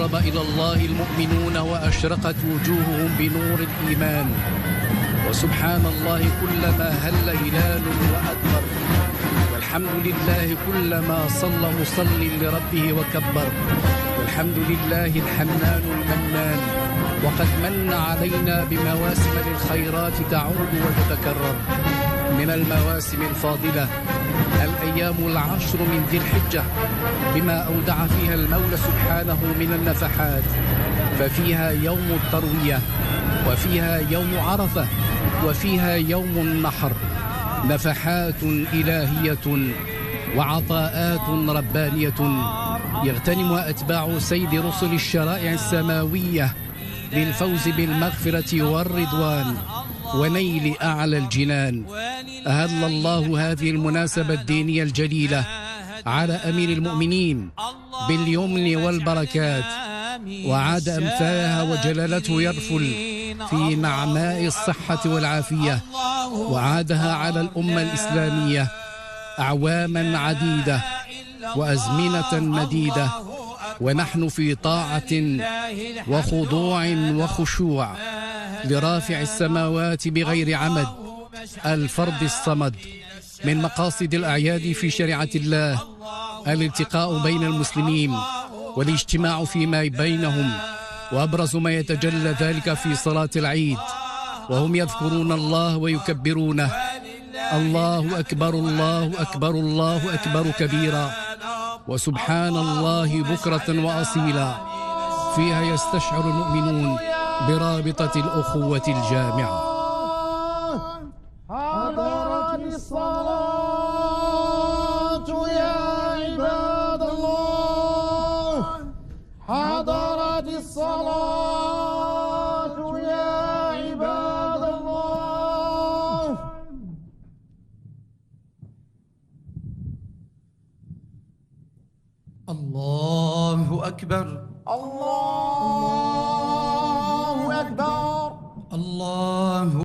تقرب إلى الله المؤمنون وأشرقت وجوههم بنور الإيمان. وسبحان الله كلما هل هلال وأدبر، والحمد لله كلما صلى مصل لربه وكبر، والحمد لله الحنان المنان. وقد من علينا بمواسم للخيرات تعود وتتكرر. من المواسم الفاضلة الأيام العشر من ذي الحجة، بما أودع فيها المولى سبحانه من النفحات، ففيها يوم التروية، وفيها يوم عرفة، وفيها يوم النحر. نفحات إلهية وعطاءات ربانية يغتنمها أتباع سيد رسل الشرائع السماوية للفوز بالمغفرة والرضوان ونيل أعلى الجنان. أهل الله هذه المناسبة الدينية الجليلة على أمير المؤمنين باليمن والبركات، وعاد أمثالها وجلالته يرفل في نعماء الصحة والعافية، وعادها على الأمة الإسلامية أعواما عديدة وأزمنة مديدة، ونحن في طاعة وخضوع وخشوع لرافع السماوات بغير عمد الفرد الصمد. من مقاصد الأعياد في شريعة الله الالتقاء بين المسلمين والاجتماع فيما بينهم، وأبرز ما يتجلى ذلك في صلاة العيد، وهم يذكرون الله ويكبرونه: الله أكبر الله أكبر الله أكبر كبيرا، وسبحان الله بكرة وأصيلا. فيها يستشعر المؤمنون برابطة الأخوة الجامعة. حضرت الصلاة يا عباد الله، حضرت الصلاة يا عباد الله. الله أكبر الله أكبر. الله